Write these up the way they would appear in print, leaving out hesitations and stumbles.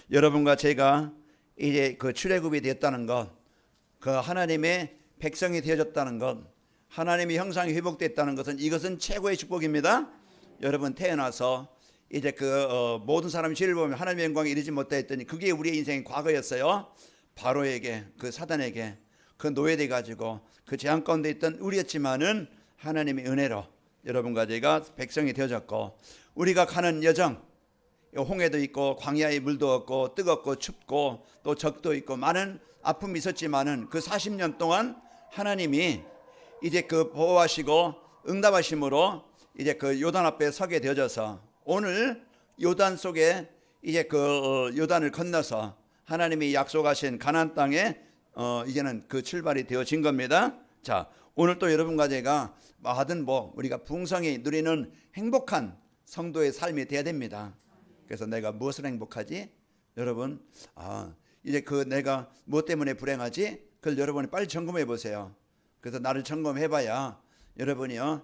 여러분과 제가 이제 그 출애굽이 되었다는 것, 그 하나님의 백성이 되어졌다는 것, 하나님의 형상이 회복됐다는 것은 이것은 최고의 축복입니다. 여러분 태어나서 이제 모든 사람이 죄를 보면 하나님의 영광에 이르지 못하였더니 그게 우리의 인생의 과거였어요. 바로에게, 그 사단에게 그 노예돼 가지고 그 재앙 가운데 있던 우리였지만은 하나님의 은혜로 여러분과 제가 백성이 되어졌고, 우리가 가는 여정, 홍해도 있고 광야의 물도 없고 뜨겁고 춥고 또 적도 있고 많은 아픔이 있었지만은 그 40년 동안 하나님이 이제 그 보호하시고 응답하심으로 이제 그 요단 앞에 서게 되어져서 오늘 요단 속에 이제 요단을 건너서 하나님이 약속하신 가나안 땅에 이제는 그 출발이 되어진 겁니다. 자, 오늘 또 여러분과 제가 뭐하든 우리가 풍성히 누리는 행복한 성도의 삶이 돼야 됩니다. 그래서 내가 무엇을 행복하지? 여러분, 이제 내가 무엇 때문에 불행하지? 그걸 여러분이 빨리 점검해 보세요. 그래서 나를 점검해 봐야 여러분이요,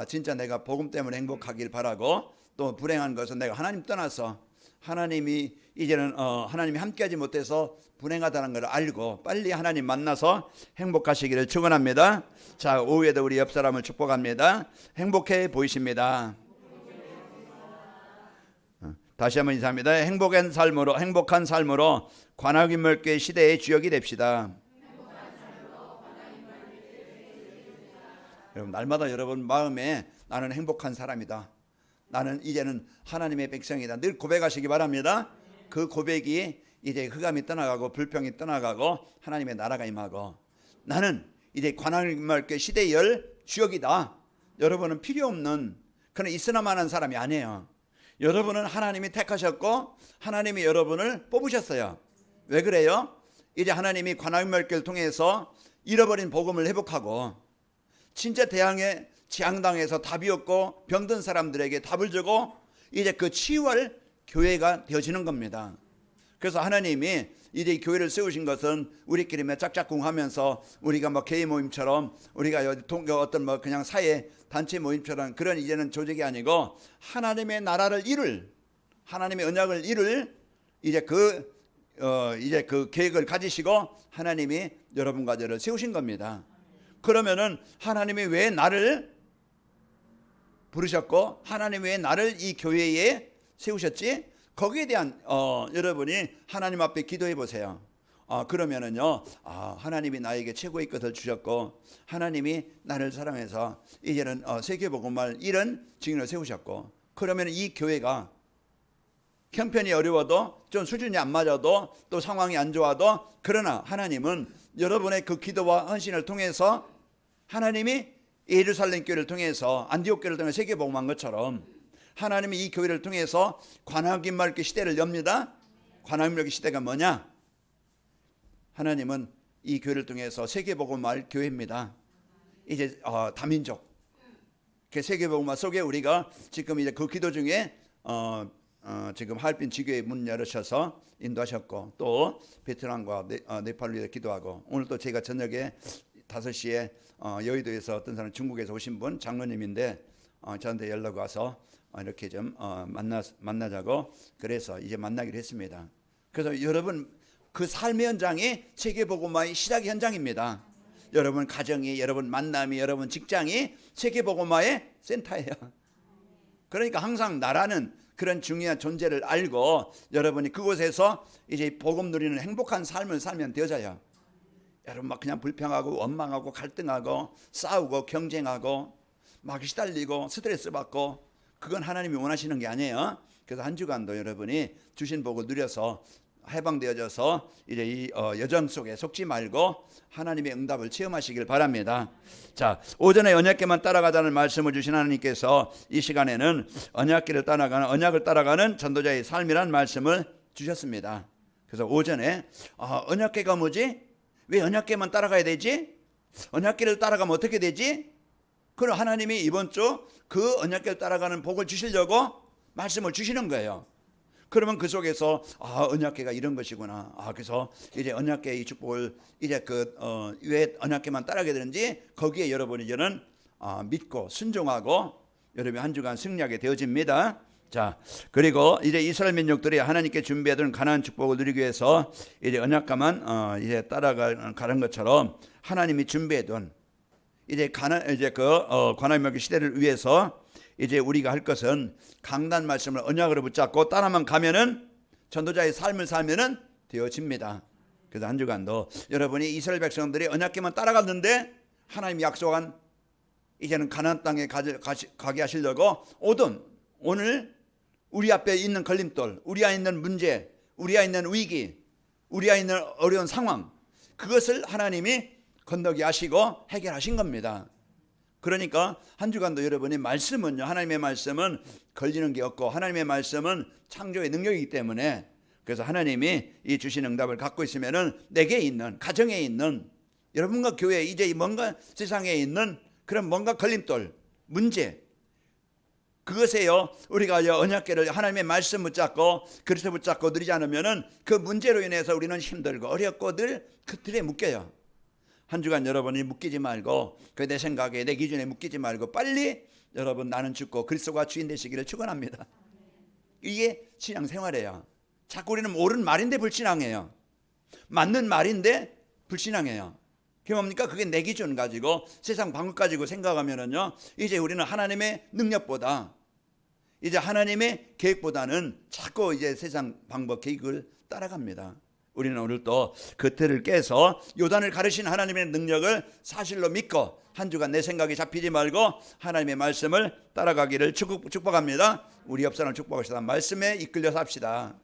진짜 내가 복음 때문에 행복하길 바라고, 또 불행한 것은 내가 하나님 떠나서 하나님이 이제는 하나님이 함께하지 못해서 불행하다는 걸 알고 빨리 하나님 만나서 행복하시기를 축원합니다. 자, 오후에도 우리 옆 사람을 축복합니다. 행복해 보이십니다. 다시 한번 인사합니다. 행복한 삶으로 관악인물교회 시대의 주역이 됩시다. 여러분, 날마다 여러분 마음에 나는 행복한 사람이다, 나는 이제는 하나님의 백성이다, 늘 고백하시기 바랍니다. 그 고백이 이제 흑암이 떠나가고 불평이 떠나가고 하나님의 나라가 임하고, 나는 이제 관악인물교회 시대의 주역이다. 여러분은 필요 없는 그런 있으나마나 사람이 아니에요. 여러분은 하나님이 택하셨고 하나님이 여러분을 뽑으셨어요. 왜 그래요? 이제 하나님이 관악인물교회를 통해서 잃어버린 복음을 회복하고, 진짜 재앙당해서 답이 없고 병든 사람들에게 답을 주고 이제 그 치유할 교회가 되어지는 겁니다. 그래서 하나님이 이제 교회를 세우신 것은 우리끼리 짝짝꿍하면서 우리가 개인 모임처럼, 우리가 어떤 그냥 사회 단체 모임처럼 그런 이제는 조직이 아니고, 하나님의 나라를 하나님의 언약을 이제 그 계획을 가지시고 하나님이 여러분과 저를 세우신 겁니다. 그러면은 하나님이 왜 나를 부르셨고 하나님이 왜 나를 이 교회에 세우셨지? 거기에 대한 여러분이 하나님 앞에 기도해 보세요. 그러면은요, 하나님이 나에게 최고의 것을 주셨고 하나님이 나를 사랑해서 이제는 세계복음을 이런 증인을 세우셨고, 그러면 이 교회가 형편이 어려워도 좀 수준이 안 맞아도 또 상황이 안 좋아도, 그러나 하나님은 여러분의 그 기도와 헌신을 통해서 하나님이 예루살렘 교회를 통해서 안디옥 교회를 통해서 세계복음한 것처럼 하나님이 이 교회를 통해서 관악인물교회 시대를 엽니다. 관악인물교회 시대가 뭐냐? 하나님은 이 교회를 통해서 세계복음할 교회입니다. 이제 다민족 그 세계복음화 속에 우리가 지금 이제 그 기도 중에 지금 하얼빈 지교회 문 열으셔서 인도하셨고, 또 베트남과 네팔을 위해 기도하고, 오늘 또 제가 저녁에 5시에 여의도에서 어떤 사람 중국에서 오신 분 장로님인데 저한테 연락 와서 이렇게 좀 만나자고, 그래서 이제 만나기로 했습니다. 그래서 여러분 그 삶의 현장이 세계복음화의 시작 현장입니다. 여러분 가정이, 여러분 만남이, 여러분 직장이 세계복음화의 센터예요. 그러니까 항상 나라는 그런 중요한 존재를 알고 여러분이 그곳에서 이제 복음 누리는 행복한 삶을 살면 되어져요. 여러분 그냥 불평하고 원망하고 갈등하고 싸우고 경쟁하고 시달리고 스트레스 받고, 그건 하나님이 원하시는 게 아니에요. 그래서 한 주간도 여러분이 주신 복을 누려서 해방되어져서 이제 이 여정 속에 속지 말고 하나님의 응답을 체험하시길 바랍니다. 자, 오전에 언약궤만 따라가자는 말씀을 주신 하나님께서 이 시간에는 언약을 따라가는 전도자의 삶이란 말씀을 주셨습니다. 그래서 오전에 언약궤가 뭐지? 왜 언약궤만 따라가야 되지? 언약궤를 따라가면 어떻게 되지? 그럼 하나님이 이번 주 그 언약궤를 따라가는 복을 주시려고 말씀을 주시는 거예요. 그러면 그 속에서 언약궤가 이런 것이구나. 그래서 이제 언약궤의 이 축복을 이제 왜 언약궤만 따라가게 되는지 거기에 여러분이 이제는 믿고 순종하고 여러분이 한 주간 승리하게 되어집니다. 자, 그리고 이제 이스라엘 민족들이 하나님께 준비해둔 가나안 축복을 누리기 위해서 이제 언약가만 이제 따라가는 것처럼 하나님이 준비해둔 이제 관할 명계 시대를 위해서 이제 우리가 할 것은 강단 말씀을 언약으로 붙잡고 따라만 가면은 전도자의 삶을 살면은 되어집니다. 그래서 한 주간도 여러분이 이스라엘 백성들이 언약궤만 따라갔는데 하나님이 약속한 이제는 가나안 땅에 가게 하시려고 오늘 우리 앞에 있는 걸림돌, 우리 안에 있는 문제, 우리 안에 있는 위기, 우리 안에 있는 어려운 상황, 그것을 하나님이 건너게 하시고 해결하신 겁니다. 그러니까 한 주간도 여러분이 말씀은요, 하나님의 말씀은 걸리는 게 없고 하나님의 말씀은 창조의 능력이기 때문에, 그래서 하나님이 이 주신 응답을 갖고 있으면은 내게 있는, 가정에 있는, 여러분과 교회에 이제 뭔가 세상에 있는 그런 뭔가 걸림돌, 문제, 그것에요 우리가 언약궤를 하나님의 말씀 붙잡고 그리스도 붙잡고 누리지 않으면은 그 문제로 인해서 우리는 힘들고 어렵고 늘 그 틀에 묶여요. 한 주간 여러분이 묶이지 말고 그 내 생각에 내 기준에 묶이지 말고 빨리 여러분 나는 죽고 그리스도가 주인 되시기를 축원합니다. 이게 신앙생활이에요. 자꾸 우리는 옳은 말인데 불신앙해요. 맞는 말인데 불신앙해요. 그게 뭡니까? 그게 내 기준 가지고 세상 방법 가지고 생각하면은요 이제 우리는 하나님의 능력보다 이제 하나님의 계획보다는 자꾸 이제 세상 방법 계획을 따라갑니다. 우리는 오늘 또 그 틀을 깨서 요단을 가르신 하나님의 능력을 사실로 믿고 한 주간 내 생각이 잡히지 말고 하나님의 말씀을 따라가기를 축복합니다. 우리 옆 사람 축복하시다. 말씀에 이끌려 삽시다.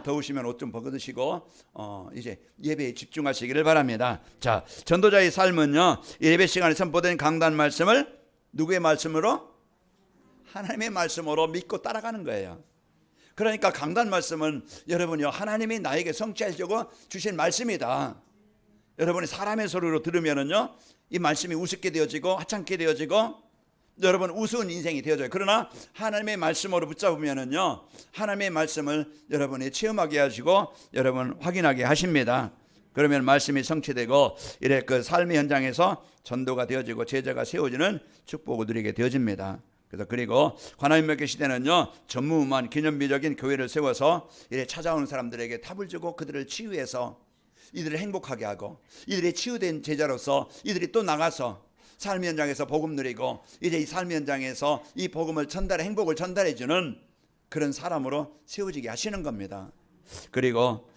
더우시면 옷 좀 벗으시고 이제 예배에 집중하시기를 바랍니다. 자, 전도자의 삶은요 예배 시간에 선포된 강단 말씀을 누구의 말씀으로? 하나님의 말씀으로 믿고 따라가는 거예요. 그러니까 강단 말씀은 여러분이요 하나님이 나에게 성취하시려고 주신 말씀이다. 여러분이 사람의 소리로 들으면은요 이 말씀이 우습게 되어지고 하찮게 되어지고 여러분 우스운 인생이 되어져요. 그러나 하나님의 말씀으로 붙잡으면은요 하나님의 말씀을 여러분이 체험하게 하시고 여러분 확인하게 하십니다. 그러면 말씀이 성취되고 이래 그 삶의 현장에서 전도가 되어지고 제자가 세워지는 축복을 누리게 되어집니다. 그리고 관할 명계 시대는요 전무후무한 기념비적인 교회를 세워서 이래 찾아오는 사람들에게 답을 주고 그들을 치유해서 이들을 행복하게 하고 이들이 치유된 제자로서 이들이 또 나가서 삶의 현장에서 복음 누리고 이제 이 삶의 현장에서 이 복음을 전달해 행복을 전달해 주는 그런 사람으로 세워지게 하시는 겁니다. 그리고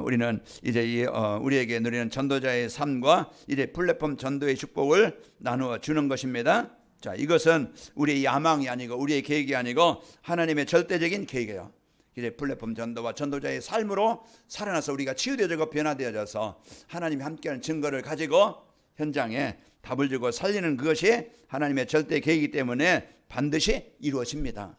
우리는 이제 우리에게 누리는 전도자의 삶과 이제 플랫폼 전도의 축복을 나누어 주는 것입니다. 자, 이것은 우리의 야망이 아니고 우리의 계획이 아니고 하나님의 절대적인 계획이에요. 이제 플랫폼 전도와 전도자의 삶으로 살아나서 우리가 치유되어지고 변화되어져서 하나님이 함께하는 증거를 가지고 현장에 답을 주고 살리는 그것이 하나님의 절대 계획이기 때문에 반드시 이루어집니다.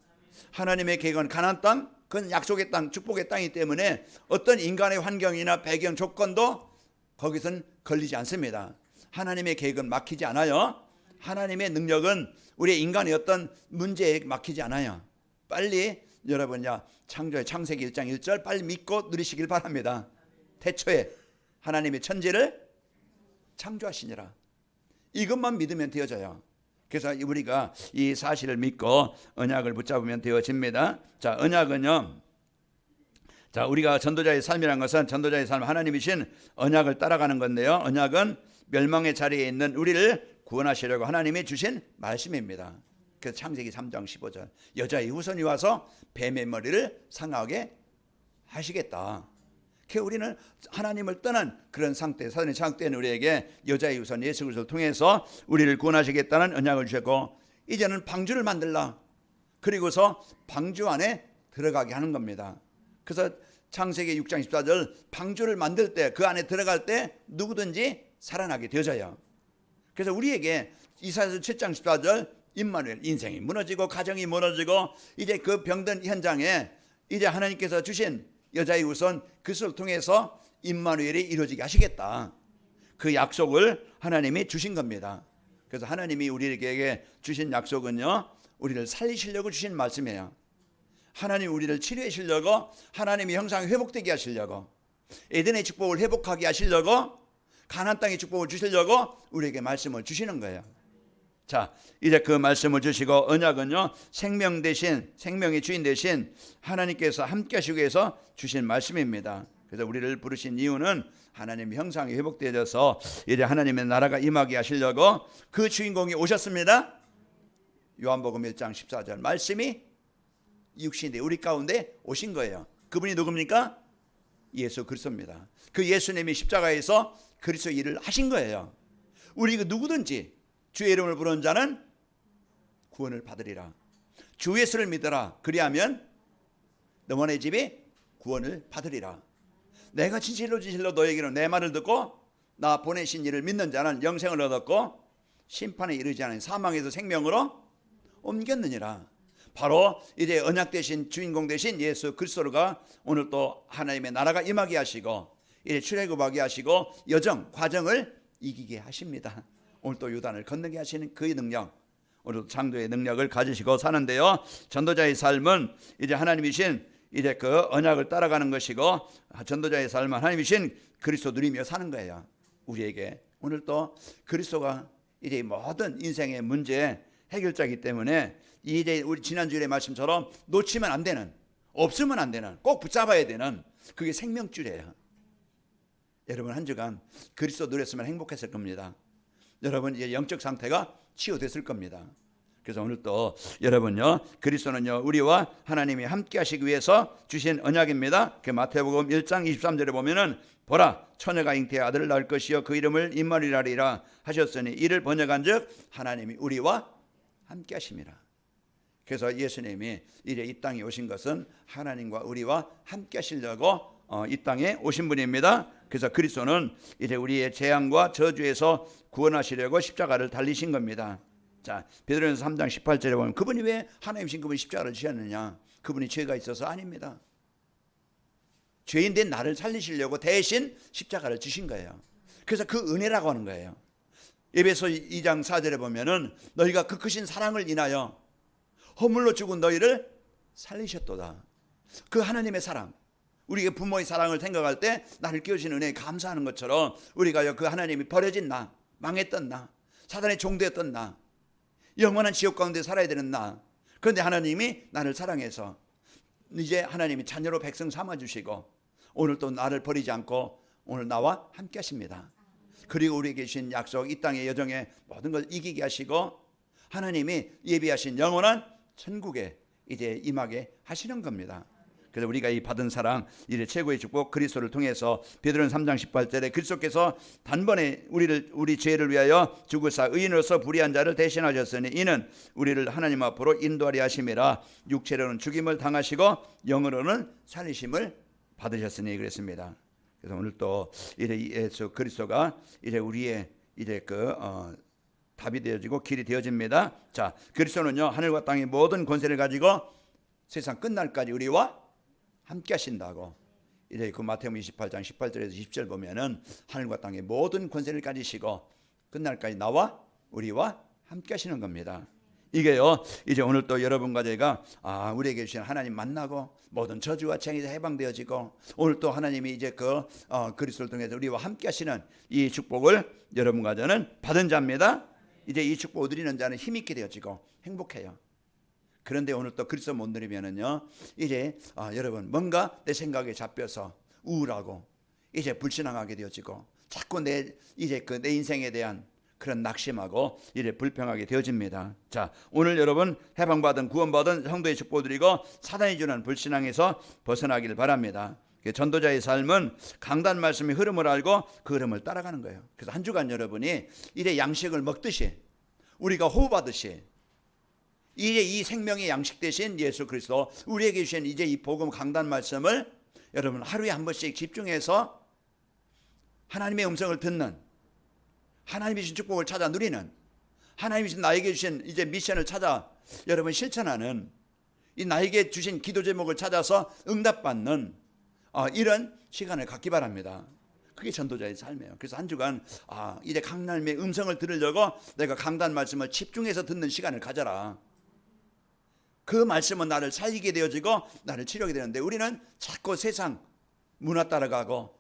하나님의 계획은 가나안 땅, 그건 약속의 땅, 축복의 땅이기 때문에 어떤 인간의 환경이나 배경 조건도 거기선 걸리지 않습니다. 하나님의 계획은 막히지 않아요. 하나님의 능력은 우리 인간의 어떤 문제에 막히지 않아요. 빨리 여러분야 창조의 창세기 1장 1절 빨리 믿고 누리시길 바랍니다. 태초에 하나님의 천지를 창조하시니라. 이것만 믿으면 되어져요. 그래서 우리가 이 사실을 믿고 언약을 붙잡으면 되어집니다. 자, 언약은요. 자, 우리가 전도자의 삶이란 것은 전도자의 삶 하나님이신 언약을 따라가는 건데요. 언약은 멸망의 자리에 있는 우리를 구원하시려고 하나님이 주신 말씀입니다. 그래서 창세기 3장 15절 여자의 후손이 와서 뱀의 머리를 상하게 하시겠다. 우리는 하나님을 떠난 그런 상태, 사단의 장악된 우리에게 여자의 후손 예수 그리스도를 통해서 우리를 구원하시겠다는 언약을 주셨고 이제는 방주를 만들라. 그리고서 방주 안에 들어가게 하는 겁니다. 그래서 창세기 6장 14절 방주를 만들 때 그 안에 들어갈 때 누구든지 살아나게 되어져요. 그래서 우리에게 이사야서 7장 14절 임마누엘 인생이 무너지고 가정이 무너지고 이제 그 병든 현장에 이제 하나님께서 주신 여자의 후손 그리스도를 통해서 임마누엘이 이루어지게 하시겠다. 그 약속을 하나님이 주신 겁니다. 그래서 하나님이 우리에게 주신 약속은요 우리를 살리시려고 주신 말씀이에요. 하나님이 우리를 치료해 주시려고 하나님이 형상이 회복되게 하시려고 에덴의 축복을 회복하게 하시려고 가나안 땅의 축복을 주시려고 우리에게 말씀을 주시는 거예요. 자, 이제 그 말씀을 주시고 언약은요, 생명 대신, 생명의 주인 대신 하나님께서 함께 하시기 위해서 주신 말씀입니다. 그래서 우리를 부르신 이유는 하나님의 형상이 회복되어져서 이제 하나님의 나라가 임하게 하시려고 그 주인공이 오셨습니다. 요한복음 1장 14절 말씀이 육신이 우리 가운데 오신 거예요. 그분이 누굽니까? 예수 그리스도입니다. 그 예수님이 십자가에서 그리스도 일을 하신 거예요. 우리 누구든지 주의 이름을 부르는 자는 구원을 받으리라. 주 예수를 믿어라. 그리하면 너만의 집이 구원을 받으리라. 내가 진실로 너에게는 내 말을 듣고 나 보내신 이를 믿는 자는 영생을 얻었고 심판에 이르지 않은 사망에서 생명으로 옮겼느니라. 바로 이제 언약 대신 주인공 대신 예수 그리스도가 오늘 또 하나님의 나라가 임하게 하시고 이제 출애굽하게 하시고 여정 과정을 이기게 하십니다. 오늘 또 요단을 건너게 하시는 그의 능력, 오늘 장도의 능력을 가지시고 사는데요. 전도자의 삶은 이제 하나님이신 이제 그 언약을 따라가는 것이고 전도자의 삶은 하나님이신 그리스도 누리며 사는 거예요. 우리에게 오늘 또 그리스도가 이제 모든 인생의 문제 해결자이기 때문에 이제 우리 지난주의 말씀처럼 놓치면 안 되는, 없으면 안 되는, 꼭 붙잡아야 되는 그게 생명줄이에요. 여러분 한 주간 그리스도 누렸으면 행복했을 겁니다. 여러분 이제 영적 상태가 치유됐을 겁니다. 그래서 오늘 또 여러분요, 그리스도는요 우리와 하나님이 함께 하시기 위해서 주신 언약입니다. 그 마태복음 1장 23절에 보면은 보라 처녀가 잉태의 아들을 낳을 것이요 그 이름을 임마누엘이라 하셨으니 이를 번역한즉 하나님이 우리와 함께 하심이라. 그래서 예수님이 이제 이 땅에 오신 것은 하나님과 우리와 함께 하시려고 이 땅에 오신 분입니다. 그래서 그리스도는 이제 우리의 재앙과 저주에서 구원하시려고 십자가를 달리신 겁니다. 자, 베드로전서 3장 18절에 보면 그분이 왜 하나님이신 그분이 십자가를 지셨느냐? 그분이 죄가 있어서 아닙니다. 죄인 된 나를 살리시려고 대신 십자가를 지신 거예요. 그래서 그 은혜라고 하는 거예요. 에베소 2장 4절에 보면은 너희가 그 크신 사랑을 인하여 허물로 죽은 너희를 살리셨도다. 그 하나님의 사랑, 우리가 부모의 사랑을 생각할 때 나를 끼워주신 은혜에 감사하는 것처럼 우리가 그 하나님이 버려진 나, 망했던 나, 사단의 종되었던 나, 영원한 지옥 가운데 살아야 되는 나, 그런데 하나님이 나를 사랑해서 이제 하나님이 자녀로 백성 삼아주시고 오늘 또 나를 버리지 않고 오늘 나와 함께 하십니다. 그리고 우리에게 주신 약속, 이 땅의 여정에 모든 걸 이기게 하시고 하나님이 예비하신 영원한 천국에 이제 임하게 하시는 겁니다. 그래서 우리가 이 받은 사랑, 이제 최고의 축복 그리스도를 통해서 베드로전서 3장 18절에 그리스도께서 단번에 우리 죄를 위하여 죽으사 의인으로서 불의한 자를 대신하셨으니 이는 우리를 하나님 앞으로 인도하려 하심이라. 육체로는 죽임을 당하시고 영으로는 살리심을 받으셨으니 그랬습니다. 그래서 오늘 또 이제 예수 그리스도가 이제 우리의 이제 답이 되어지고 길이 되어집니다. 자, 그리스도는요 하늘과 땅의 모든 권세를 가지고 세상 끝날까지 우리와 함께 하신다고. 이제 그 마태복음 28장 18절에서 20절 보면은 하늘과 땅의 모든 권세를 가지시고 끝날까지 나와 우리와 함께 하시는 겁니다. 이게요 이제 오늘 또 여러분과 제가 우리에게 주신 하나님 만나고 모든 저주와 책에서 해방되어지고 오늘 또 하나님이 이제 그리스도를 통해서 우리와 함께 하시는 이 축복을 여러분과 저는 받은 자입니다. 이제 이 축복을 누리는 자는 힘있게 되어지고 행복해요. 그런데 오늘 또 그리스도 못 누리면은요 이제 여러분 뭔가 내 생각에 잡혀서 우울하고 이제 불신앙하게 되어지고 자꾸 내 인생에 대한 그런 낙심하고 이제 불평하게 되어집니다. 자, 오늘 여러분 해방받은 구원받은 성도의 축복 드리고 사단이 주는 불신앙에서 벗어나기를 바랍니다. 전도자의 삶은 강단 말씀의 흐름을 알고 그 흐름을 따라가는 거예요. 그래서 한 주간 여러분이 이제 양식을 먹듯이 우리가 호흡하듯이 이제 이 생명의 양식 대신 예수 그리스도 우리에게 주신 이제 이 복음 강단 말씀을 여러분 하루에 한 번씩 집중해서 하나님의 음성을 듣는, 하나님이 주신 축복을 찾아 누리는, 하나님이 주신 나에게 주신 이제 미션을 찾아 여러분 실천하는, 이 나에게 주신 기도 제목을 찾아서 응답받는 이런 시간을 갖기 바랍니다. 그게 전도자의 삶이에요. 그래서 한 주간 이제 하나님의 음성을 들으려고 내가 강단 말씀을 집중해서 듣는 시간을 가져라. 그 말씀은 나를 살리게 되어지고 나를 치료하게 되는데 우리는 자꾸 세상 문화 따라가고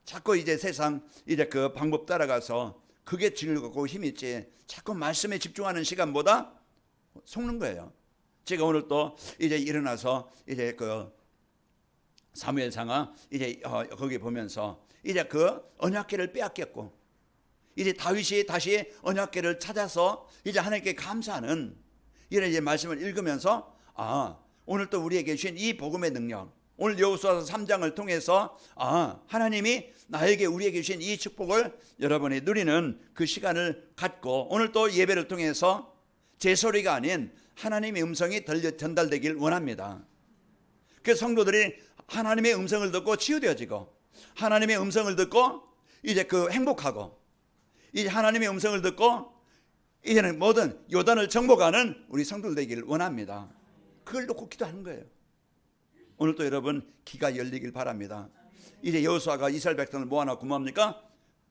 자꾸 이제 세상 이제 그 방법 따라가서 그게 즐겁고 힘이 있지. 자꾸 말씀에 집중하는 시간보다 속는 거예요. 제가 오늘 또 이제 일어나서 이제 그 사무엘상하 이제 거기 보면서 이제 그 언약궤를 빼앗겼고 이제 다윗이 다시 언약궤를 찾아서 이제 하나님께 감사하는 이런 이제 말씀을 읽으면서 오늘 또 우리에게 주신 이 복음의 능력, 오늘 여호수아서 3장을 통해서 하나님이 나에게 우리에게 주신 이 축복을 여러분이 누리는 그 시간을 갖고 오늘 또 예배를 통해서 제 소리가 아닌 하나님의 음성이 전달되길 원합니다. 그 성도들이 하나님의 음성을 듣고 치유되어지고 하나님의 음성을 듣고 이제 그 행복하고 이제 하나님의 음성을 듣고 이제는 모든 요단을 정복하는 우리 성도들 되기를 원합니다. 그걸 놓고 기도하는 거예요. 오늘 또 여러분 귀가 열리길 바랍니다. 이제 여호수아가 이스라엘 백성을 모아놓고 뭡니까?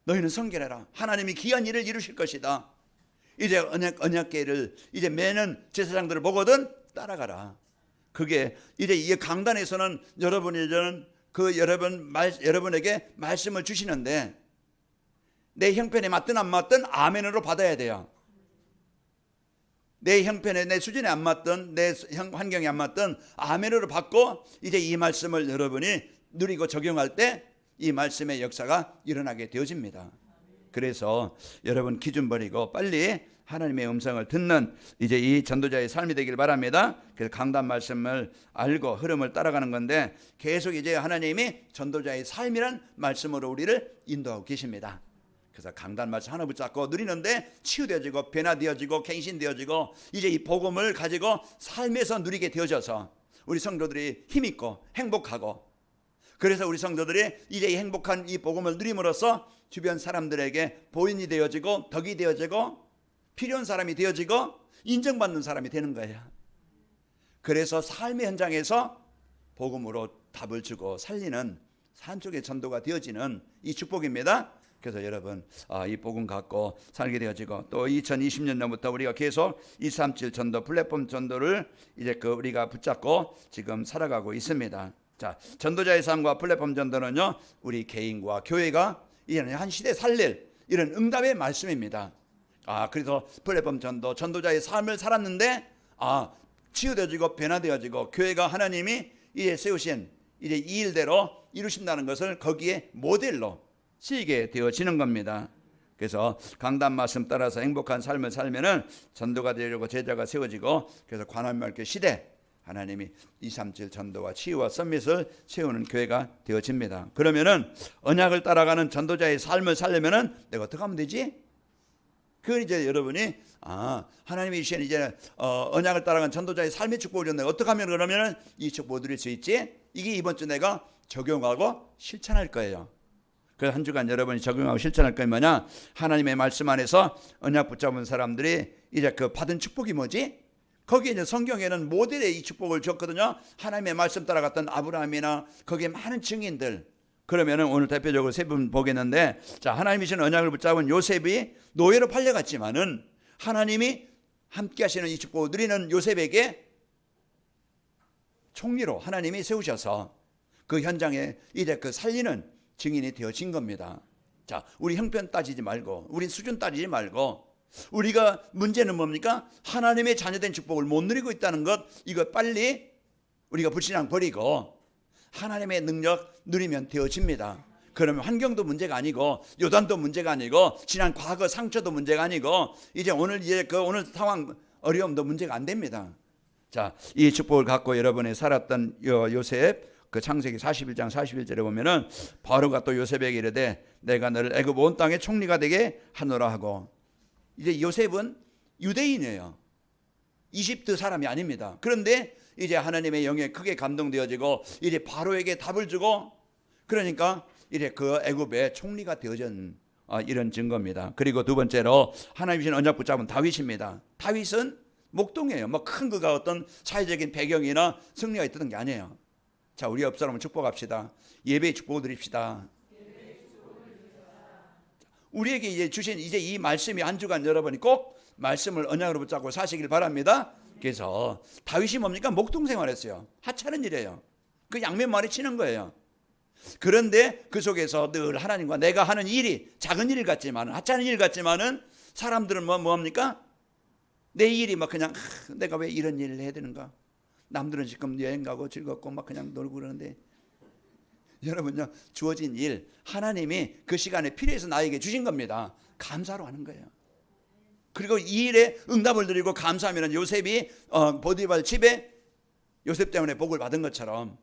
너희는 성결해라. 하나님이 귀한 일을 이루실 것이다. 이제 언약궤를 이제 매는 제사장들을 보거든 따라가라. 그게 이제 이 강단에서는 여러분에게는 그 여러분에게 말씀을 주시는데 내 형편에 맞든 안 맞든 아멘으로 받아야 돼요. 내 형편에 내 수준에 안 맞든 내 환경에 안 맞든 아멘으로 받고 이제 이 말씀을 여러분이 누리고 적용할 때 이 말씀의 역사가 일어나게 되어집니다. 그래서 여러분 기준 버리고 빨리 하나님의 음성을 듣는 이제 이 전도자의 삶이 되길 바랍니다. 그래서 강단 말씀을 알고 흐름을 따라가는 건데 계속 이제 하나님이 전도자의 삶이란 말씀으로 우리를 인도하고 계십니다. 그래서 강단 말씀 하나 붙잡고 누리는데 치유되어지고 변화되어지고 갱신되어지고 이제 이 복음을 가지고 삶에서 누리게 되어져서 우리 성도들이 힘있고 행복하고 그래서 우리 성도들이 이제 이 행복한 이 복음을 누림으로써 주변 사람들에게 보인이 되어지고 덕이 되어지고 필요한 사람이 되어지고 인정받는 사람이 되는 거예요. 그래서 삶의 현장에서 복음으로 답을 주고 살리는 산쪽의 전도가 되어지는 이 축복입니다. 그래서 여러분 이 복음 갖고 살게 되어지고 또 2020년부터 우리가 계속 237 전도 플랫폼 전도를 이제 우리가 붙잡고 지금 살아가고 있습니다. 자, 전도자의 삶과 플랫폼 전도는요 우리 개인과 교회가 이제는 한 시대 살릴 이런 응답의 말씀입니다. 그래서 플랫폼 전도자의 삶을 살았는데 치유되어지고 변화되어지고 교회가 하나님이 이제 세우신 이제 이 일대로 이루신다는 것을 거기에 모델로 쓰이게 되어지는 겁니다. 그래서 강단 말씀 따라서 행복한 삶을 살면은 전도가 되려고 제자가 세워지고 그래서 관할멸교 시대 하나님이 237 전도와 치유와 썸밋을 세우는 교회가 되어집니다. 그러면은 언약을 따라가는 전도자의 삶을 살려면은 내가 어떻게 하면 되지? 그건 이제 여러분이 하나님이 주신 이제 언약을 따라가는 전도자의 삶의 축복을 줬네. 어떻게 하면 그러면은 이 축복을 누릴 수 있지? 이게 이번 주 내가 적용하고 실천할 거예요. 그래서 한 주간 여러분이 적용하고 실천할 건 뭐냐? 하나님의 말씀 안에서 언약 붙잡은 사람들이 이제 그 받은 축복이 뭐지? 거기에 이제 성경에는 모델의 이 축복을 줬거든요. 하나님의 말씀 따라갔던 아브라함이나 거기에 많은 증인들. 그러면은 오늘 대표적으로 세 분 보겠는데, 자, 하나님이 주신 언약을 붙잡은 요셉이 노예로 팔려갔지만은 하나님이 함께 하시는 이 축복을 누리는 요셉에게 총리로 하나님이 세우셔서 그 현장에 이제 그 살리는 증인이 되어진 겁니다. 자, 우리 형편 따지지 말고, 우리 수준 따지지 말고, 우리가 문제는 뭡니까? 하나님의 자녀된 축복을 못 누리고 있다는 것, 이거 빨리 우리가 불신앙 버리고 하나님의 능력 누리면 되어집니다. 그러면 환경도 문제가 아니고 요단도 문제가 아니고 지난 과거 상처도 문제가 아니고 이제 오늘 오늘 상황 어려움도 문제가 안 됩니다. 자, 이 축복을 갖고 여러분이 살았던 요셉 그 창세기 41장 41절에 보면은 바로가 또 요셉에게 이르되 내가 너를 애굽 온 땅의 총리가 되게 하노라 하고, 이제 요셉은 유대인이에요. 이집트 사람이 아닙니다. 그런데 이제 하나님의 영에 크게 감동되어지고 이제 바로에게 답을 주고, 그러니까 이제 그 애굽의 총리가 되어진 이런 증거입니다. 그리고 두 번째로 하나님이 주신 언약 붙잡은 다윗입니다. 다윗은 목동이에요. 뭐 큰 그가 어떤 사회적인 배경이나 승리가 있던 게 아니에요. 자, 우리 옆 사람을 축복합시다. 예배의 축복을 드립시다. 우리에게 이제 주신 이제 이 말씀이 한 주간 여러분이 꼭 말씀을 언약으로 붙잡고 사시길 바랍니다. 그래서 다윗이 뭡니까? 목동 생활했어요. 하찮은 일이에요. 그 양면 말이 치는 거예요. 그런데 그 속에서 늘 하나님과 내가 하는 일이 작은 일 같지만은, 하찮은 일 같지만은 사람들은 뭐합니까? 내 일이 막 그냥 내가 왜 이런 일을 해야 되는가? 남들은 지금 여행 가고 즐겁고 막 그냥 놀고 그러는데, 여러분요, 주어진 일 하나님이 그 시간에 필요해서 나에게 주신 겁니다. 감사로 하는 거예요. 그리고 이 일에 응답을 드리고 감사하면 요셉이 보디발 집에 요셉 때문에 복을 받은 것처럼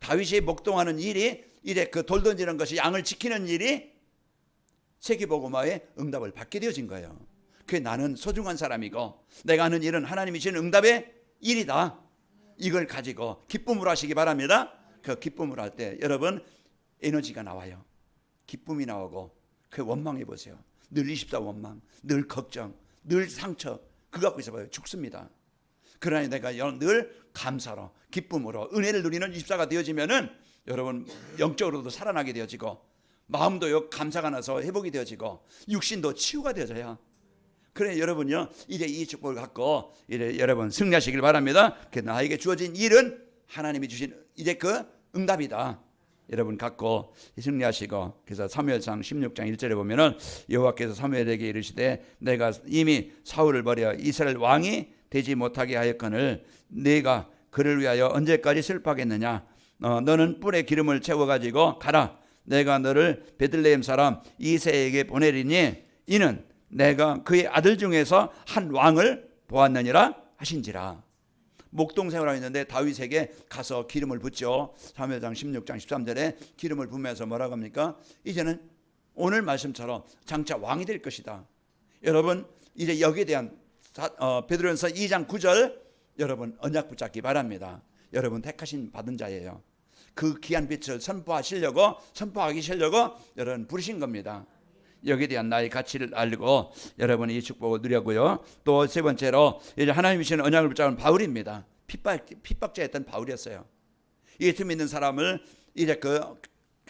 다윗이 목동하는 일이, 이래 그 돌 던지는 것이, 양을 지키는 일이 세계복음화의 응답을 받게 되어진 거예요. 그게 나는 소중한 사람이고 내가 하는 일은 하나님이 주신 응답의 일이다. 이걸 가지고 기쁨으로 하시기 바랍니다. 그 기쁨으로 할 때 여러분 에너지가 나와요. 기쁨이 나오고 그 원망해 보세요. 늘 24 원망, 늘 걱정, 늘 상처, 그거 갖고 있어 봐요. 죽습니다. 그러나 내가 늘 감사로, 기쁨으로 은혜를 누리는 24가 되어지면은 여러분 영적으로도 살아나게 되어지고 마음도 감사가 나서 회복이 되어지고 육신도 치유가 되어져요. 그래 여러분요, 이제 이 축복을 갖고 이제 여러분 승리하시길 바랍니다. 나에게 주어진 일은 하나님이 주신 이제 그 응답이다. 여러분 갖고 승리하시고, 그래서 사무엘상 16장 1절에 보면은 여호와께서 사무엘에게 이르시되 내가 이미 사울을 버려 이스라엘 왕이 되지 못하게 하였거늘 네가 그를 위하여 언제까지 슬퍼하겠느냐? 너는 뿔에 기름을 채워가지고 가라. 내가 너를 베들레헴 사람 이새에게 보내리니 이는 내가 그의 아들 중에서 한 왕을 보았느니라 하신지라. 목동 생활하고 있는데 다윗에게 가서 기름을 붓죠. 사무엘상 16장 13절에 기름을 부으면서 뭐라고 합니까? 이제는 오늘 말씀처럼 장차 왕이 될 것이다. 여러분 이제 여기에 대한 베드로전서 2장 9절 여러분 언약 붙잡기 바랍니다. 여러분 택하신 받은 자예요. 그 귀한 빛을 선포하기 쉬려고 여러분 부르신 겁니다. 여기에 대한 나의 가치를 알고 여러분이 이 축복을 누려고요. 또 세 번째로 이제 하나님이 주신 언약을 붙잡은 바울입니다. 핍박자였던 바울이었어요. 예수 믿는 사람을 이제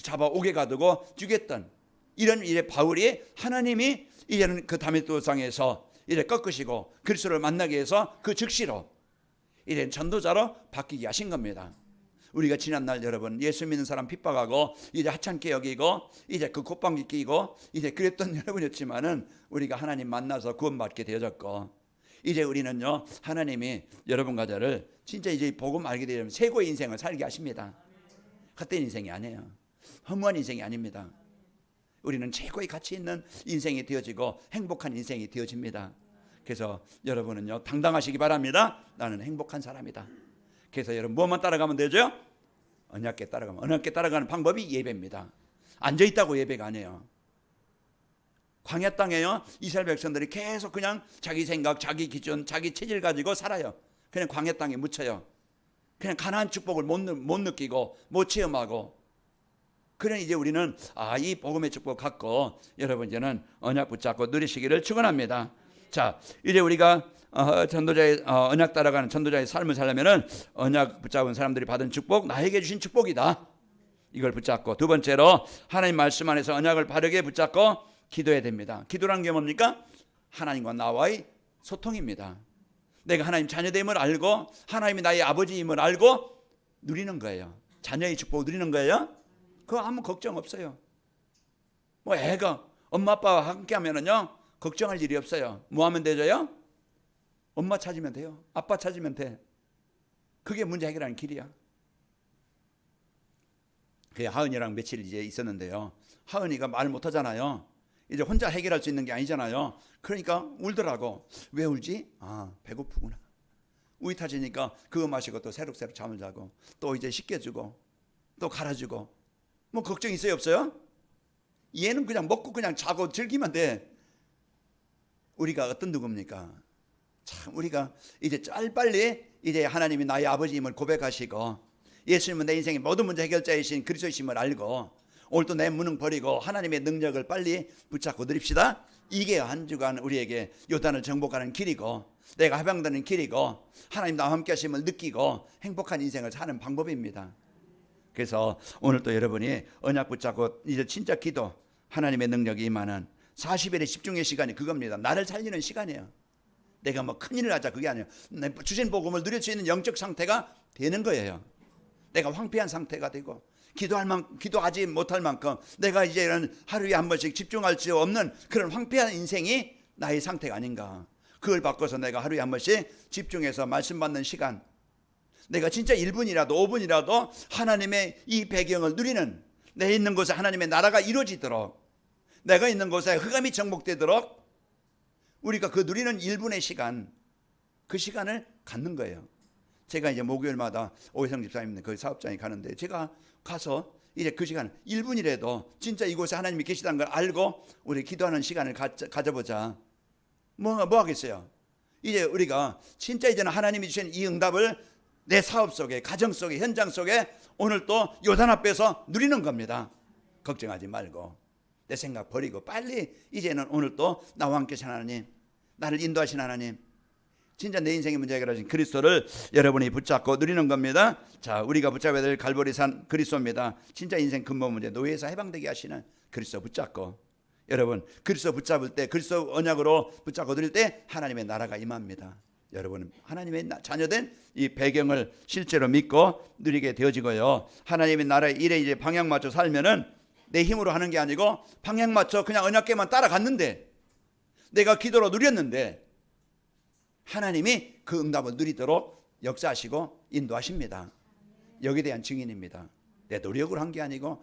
잡아 옥에 가두고 죽였던 이런 이제 바울이 하나님이 이제는 그 다메섹상에서 이제 꺾으시고 그리스도를 만나게 해서 그 즉시로 이제 전도자로 바뀌게 하신 겁니다. 우리가 지난날 여러분 예수 믿는 사람 핍박하고 이제 하찮게 여기고 이제 그 콧방귀 끼고 이제 그랬던 여러분이었지만은 우리가 하나님 만나서 구원받게 되어졌고, 이제 우리는요 하나님이 여러분과 저를 진짜 이제 복음 알게 되면 최고의 인생을 살게 하십니다. 헛된 인생이 아니에요. 허무한 인생이 아닙니다. 우리는 최고의 가치 있는 인생이 되어지고 행복한 인생이 되어집니다. 그래서 여러분은요 당당하시기 바랍니다. 나는 행복한 사람이다. 그래서 여러분 뭐만 따라가면 되죠? 언약궤 따라가면, 언약궤 따라가는 방법이 예배입니다. 앉아있다고 예배가 아니에요. 광야 땅에요 이스라엘 백성들이 계속 그냥 자기 생각, 자기 기준, 자기 체질 가지고 살아요. 그냥 광야 땅에 묻혀요. 그냥 가나안 축복을 못 느끼고 못 체험하고. 그러니 이제 우리는 이 복음의 축복 갖고 여러분 이제는 언약 붙잡고 누리시기를 축원합니다. 자, 이제 우리가 전도자의 언약 따라가는 전도자의 삶을 살려면은 언약 붙잡은 사람들이 받은 축복, 나에게 주신 축복이다. 이걸 붙잡고, 두 번째로 하나님 말씀 안에서 언약을 바르게 붙잡고 기도해야 됩니다. 기도란 게 뭡니까? 하나님과 나와의 소통입니다. 내가 하나님 자녀됨을 알고 하나님이 나의 아버지임을 알고 누리는 거예요. 자녀의 축복을 누리는 거예요. 그거 아무 걱정 없어요. 뭐 애가 엄마 아빠와 함께 하면은요 걱정할 일이 없어요. 뭐 하면 되죠요? 엄마 찾으면 돼요. 아빠 찾으면 돼. 그게 문제 해결하는 길이야. 그 하은이랑 며칠 이제 있었는데요. 하은이가 말 못하잖아요. 이제 혼자 해결할 수 있는 게 아니잖아요. 그러니까 울더라고. 왜 울지? 배고프구나. 우유 타지니까 그거 마시고 또 새록새록 잠을 자고 또 이제 씻겨주고 또 갈아주고. 뭐 걱정 있어요 없어요? 얘는 그냥 먹고 그냥 자고 즐기면 돼. 우리가 어떤 누구입니까? 참 우리가 이제 빨리 이제 하나님이 나의 아버지임을 고백하시고 예수님은 내 인생의 모든 문제 해결자이신 그리스도이심을 알고 오늘도 내 무능 버리고 하나님의 능력을 빨리 붙잡고 누립시다. 이게 한 주간 우리에게 요단을 정복하는 길이고 내가 해방되는 길이고 하나님 나와 함께 하심을 느끼고 행복한 인생을 사는 방법입니다. 그래서 오늘 또 여러분이 언약 붙잡고 이제 진짜 기도, 하나님의 능력이 임하는 40일의 집중의 시간이 그겁니다. 나를 살리는 시간이에요. 내가 뭐 큰일을 하자 그게 아니에요. 주신 복음을 누릴 수 있는 영적 상태가 되는 거예요. 내가 황폐한 상태가 되고 기도하지 못할 만큼 내가 이제는 하루에 한 번씩 집중할 수 없는 그런 황폐한 인생이 나의 상태가 아닌가. 그걸 바꿔서 내가 하루에 한 번씩 집중해서 말씀 받는 시간, 내가 진짜 1분이라도 5분이라도 하나님의 이 배경을 누리는, 내 있는 곳에 하나님의 나라가 이루어지도록, 내가 있는 곳에 흑암이 정복되도록 우리가 그 누리는 1분의 시간, 그 시간을 갖는 거예요. 제가 이제 목요일마다 오해성 집사님 그 사업장에 가는데 제가 가서 이제 그 시간 1분이라도 진짜 이곳에 하나님이 계시다는 걸 알고 우리 기도하는 시간을 가져보자. 뭐 하겠어요? 이제 우리가 진짜 이제는 하나님이 주신 이 응답을 내 사업 속에, 가정 속에, 현장 속에 오늘 또 요단 앞에서 누리는 겁니다. 걱정하지 말고 내 생각 버리고 빨리 이제는 오늘 또 나와 함께 하신 하나님, 나를 인도하신 하나님, 진짜 내 인생의 문제 해결하신 그리스도를 여러분이 붙잡고 누리는 겁니다. 자, 우리가 붙잡아야 될 갈보리산 그리스도입니다. 진짜 인생 근본 문제, 노예에서 해방되게 하시는 그리스도 붙잡고, 여러분 그리스도 붙잡을 때, 그리스도 언약으로 붙잡고 누릴 때 하나님의 나라가 임합니다. 여러분 하나님의 자녀된 이 배경을 실제로 믿고 누리게 되어지고요. 하나님의 나라의 일에 이제 방향 맞춰 살면은 내 힘으로 하는 게 아니고 방향 맞춰 그냥 언약궤만 따라갔는데, 내가 기도로 누렸는데 하나님이 그 응답을 누리도록 역사하시고 인도하십니다. 여기에 대한 증인입니다. 내 노력을 한 게 아니고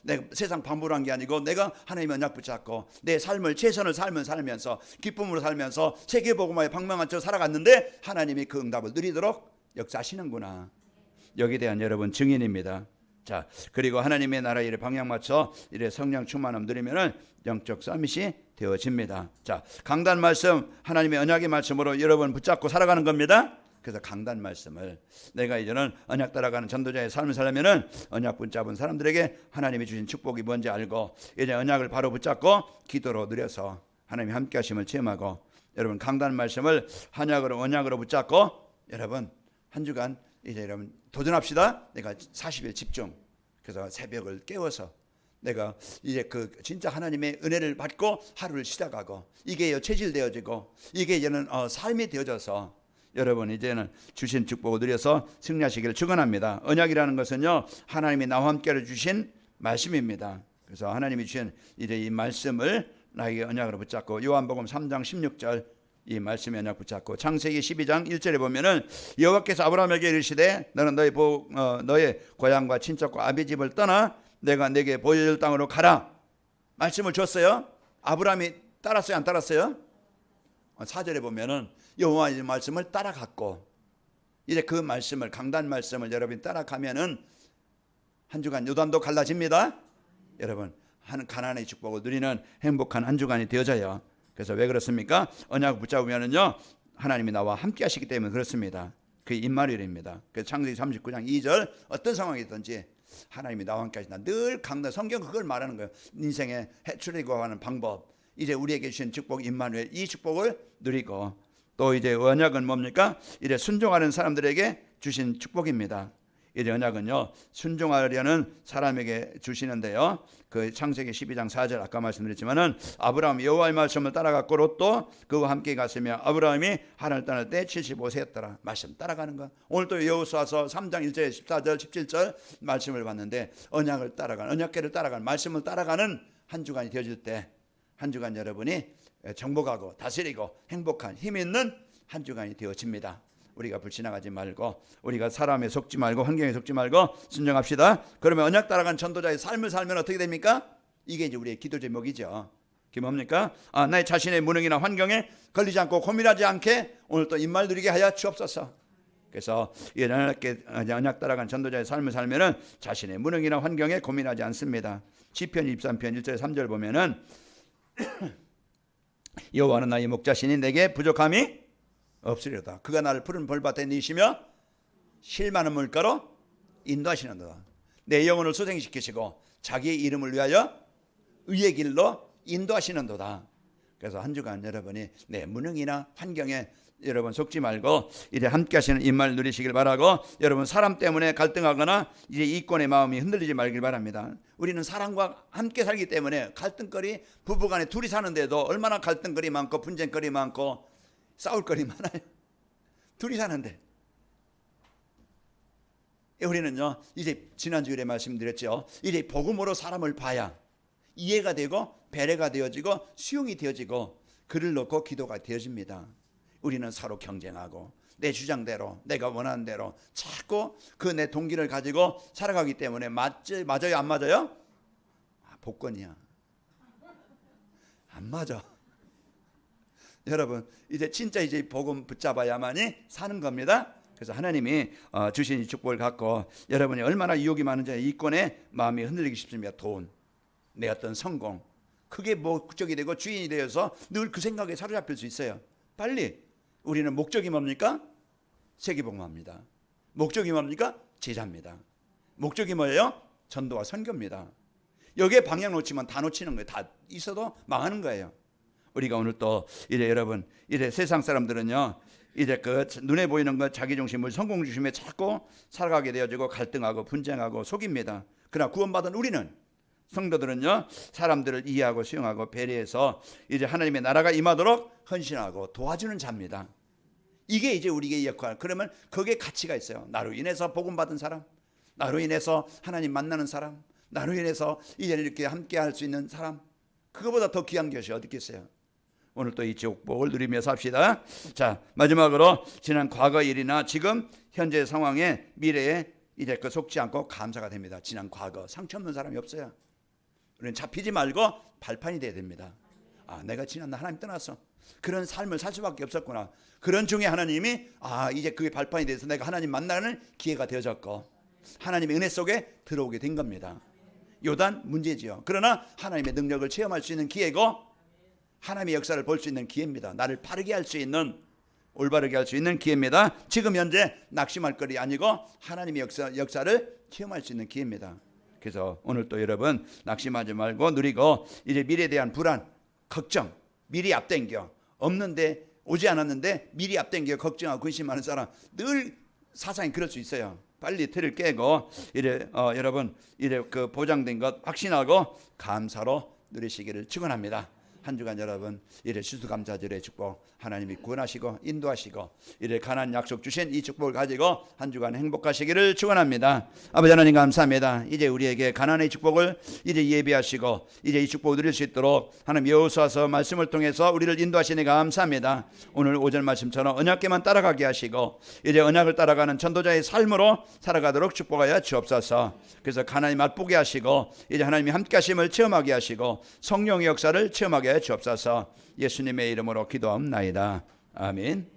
내가 세상 방법으로 한 게 아니고 내가 하나님의 언약 붙잡고 내 삶을 최선을 살면서 기쁨으로 살면서 세계복음화에 방향 맞춰 살아갔는데 하나님이 그 응답을 누리도록 역사하시는구나. 여기에 대한 여러분 증인입니다. 자, 그리고 하나님의 나라 일에 방향 맞춰 이래 성령 충만함 누리면은 영적 서밋이 되어집니다. 자, 강단 말씀, 하나님의 언약의 말씀으로 여러분 붙잡고 살아가는 겁니다. 그래서 강단 말씀을 내가 이제는 언약 따라가는 전도자의 삶을 살려면은 언약 붙잡은 사람들에게 하나님이 주신 축복이 뭔지 알고 이제 언약을 바로 붙잡고 기도로 누려서 하나님이 함께 하심을 체험하고, 여러분 강단 말씀을 언약으로 붙잡고 여러분 한 주간 이제 여러분 도전합시다. 내가 40일 집중. 그래서 새벽을 깨워서 내가 이제 그 진짜 하나님의 은혜를 받고 하루를 시작하고, 이게 체질되어지고 이게 이제는 삶이 되어져서 여러분 이제는 주신 축복을 누려서 승리하시기를 축원합니다. 언약이라는 것은요 하나님이 나와 함께 주신 말씀입니다. 그래서 하나님이 주신 이제 이 말씀을 나에게 언약으로 붙잡고, 요한복음 3장 16절 이 말씀의 언약 붙잡고, 창세기 12장 1절에 보면은 여호와께서 아브라함에게 이르시되 너는 너의 고향과 친척과 아비 집을 떠나 내가 내게 보여줄 땅으로 가라. 말씀을 줬어요. 아브라함이 따랐어요, 안 따랐어요? 4절에 보면은 여호와의 말씀을 따라갔고, 이제 그 말씀을, 강단 말씀을 여러분이 따라가면은 한 주간 요단도 갈라집니다. 여러분 가나안의 축복을 누리는 행복한 한 주간이 되어져요. 그래서 왜 그렇습니까? 언약을 붙잡으면은요 하나님이 나와 함께 하시기 때문에 그렇습니다. 그 임마누엘입니다. 그래서 창세기 39장 2절 어떤 상황이든지 하나님이 나와 함께 하신다. 늘 강단, 성경 그걸 말하는 거예요. 인생의 해출이고 하는 방법. 이제 우리에게 주신 축복 임마누엘, 이 축복을 누리고, 또 이제 언약은 뭡니까? 이제 순종하는 사람들에게 주신 축복입니다. 이제 언약은요 순종하려는 사람에게 주시는데요, 그 창세기 12장 4절 아까 말씀드렸지만은 아브라함이 여호와의 말씀을 따라갔고 롯도 그와 함께 갔으며 아브라함이 하나님을 떠날 때 75세였더라. 말씀 따라가는 거. 오늘 또 여호수아서 3장 1절 14절 17절 말씀을 봤는데, 언약을 따라가는, 언약궤를 따라가는, 말씀을 따라가는 한 주간이 되어질 때 한 주간 여러분이 정복하고 다스리고 행복한 힘 있는 한 주간이 되어집니다. 우리가 불신앙하지 말고, 우리가 사람에 속지 말고, 환경에 속지 말고 순종합시다. 그러면 언약 따라간 전도자의 삶을 살면 어떻게 됩니까? 이게 이제 우리의 기도 제목이죠. 그게 뭡니까? 나의 자신의 무능이나 환경에 걸리지 않고 고민하지 않게 오늘 또 입말 누리게 하여 주옵소서. 그래서 이 언약 따라간 전도자의 삶을 살면은 자신의 무능이나 환경에 고민하지 않습니다. 시편 23편 1절 3절 보면은 여호와는 나의 목자시니 내게 부족함이 없으리로다. 그가 나를 푸른 벌밭에 누이시며 실 많은 물가로 인도하시는도다. 내 영혼을 소생시키시고 자기의 이름을 위하여 의의 길로 인도하시는도다. 그래서 한 주간 여러분이 내 무능이나 환경에 여러분 속지 말고 이제 함께 하시는 임마를 누리시길 바라고, 여러분 사람 때문에 갈등하거나 이제 이권의 마음이 흔들리지 말길 바랍니다. 우리는 사람과 함께 살기 때문에 갈등거리, 부부간에 둘이 사는데도 얼마나 갈등거리 많고 분쟁거리 많고 싸울 거리 많아요. 둘이 사는데 우리는요 이제 지난주에 말씀드렸죠. 이제 복음으로 사람을 봐야 이해가 되고 배려가 되어지고 수용이 되어지고 글을 놓고 기도가 되어집니다. 우리는 서로 경쟁하고 내 주장대로 내가 원하는 대로 자꾸 그 내 동기를 가지고 살아가기 때문에 맞아요 안 맞아요? 복권이야. 안 맞아. 여러분 이제 진짜 이제 복음 붙잡아야만이 사는 겁니다. 그래서 하나님이 주신 이 축복을 갖고 여러분이 얼마나 유혹이 많은지 이권에 마음이 흔들리기 쉽습니다. 돈, 내 어떤 성공, 그게 목적이 되고 주인이 되어서 늘 그 생각에 사로잡힐 수 있어요. 빨리 우리는 목적이 뭡니까? 세계복음화입니다. 목적이 뭡니까? 제자입니다. 목적이 뭐예요? 전도와 선교입니다. 여기에 방향 놓치면 다 놓치는 거예요. 다 있어도 망하는 거예요. 우리가 오늘 또 이래 여러분 이래 세상 사람들은요 이제 그 눈에 보이는 것 자기 중심을 성공 중심에 자꾸 살아가게 되어지고 갈등하고 분쟁하고 속입니다. 그러나 구원받은 우리는 성도들은요 사람들을 이해하고 수용하고 배려해서 이제 하나님의 나라가 임하도록 헌신하고 도와주는 자입니다. 이게 이제 우리의 역할. 그러면 거기에 가치가 있어요. 나로 인해서 복음 받은 사람, 나로 인해서 하나님 만나는 사람, 나로 인해서 이제 이렇게 함께 할 수 있는 사람, 그거보다 더 귀한 것이 어디 있겠어요? 오늘 또 이 축복을 누리며 삽시다. 자, 마지막으로 지난 과거 일이나 지금 현재 상황에 미래에 이제 그 속지 않고 감사가 됩니다. 지난 과거 상처 없는 사람이 없어요. 우리는 잡히지 말고 발판이 돼야 됩니다. 내가 지난 하나님 떠났어. 그런 삶을 살 수밖에 없었구나. 그런 중에 하나님이 이제 그게 발판이 돼서 내가 하나님 만나는 기회가 되어졌고 하나님의 은혜 속에 들어오게 된 겁니다. 요단 문제지요. 그러나 하나님의 능력을 체험할 수 있는 기회고 하나님의 역사를 볼 수 있는 기회입니다. 나를 바르게 할 수 있는, 올바르게 할 수 있는 기회입니다. 지금 현재 낙심할 거리 아니고 하나님의 역사를 체험할 수 있는 기회입니다. 그래서 오늘 또 여러분 낙심하지 말고 누리고 이제 미래에 대한 불안, 걱정, 미리 앞당겨 없는데 오지 않았는데 미리 앞당겨 걱정하고 근심하는 사람 늘 사상이 그럴 수 있어요. 빨리 틀을 깨고 이래 여러분 이래 그 보장된 것 확신하고 감사로 누리시기를 축원합니다. 한 주간 여러분 이래 추수감사절의 축복 하나님이 구원하시고 인도하시고 이래 가나안 약속 주신 이 축복을 가지고 한 주간 행복하시기를 축원합니다. 아버지 하나님 감사합니다. 이제 우리에게 가나안의 축복을 이제 예비하시고 이제 이 축복을 누릴 수 있도록 하나님 여호수아서 말씀을 통해서 우리를 인도하시니 감사합니다. 오늘 오전 말씀처럼 언약궤만 따라가게 하시고 이제 언약을 따라가는 전도자의 삶으로 살아가도록 축복하여 주옵소서. 그래서 가나안이 맛보게 하시고 이제 하나님이 함께 하심을 체험하게 하시고 성령의 역사를 체험하게 주옵소서. 예수님의 이름으로 기도하옵나이다. 아멘.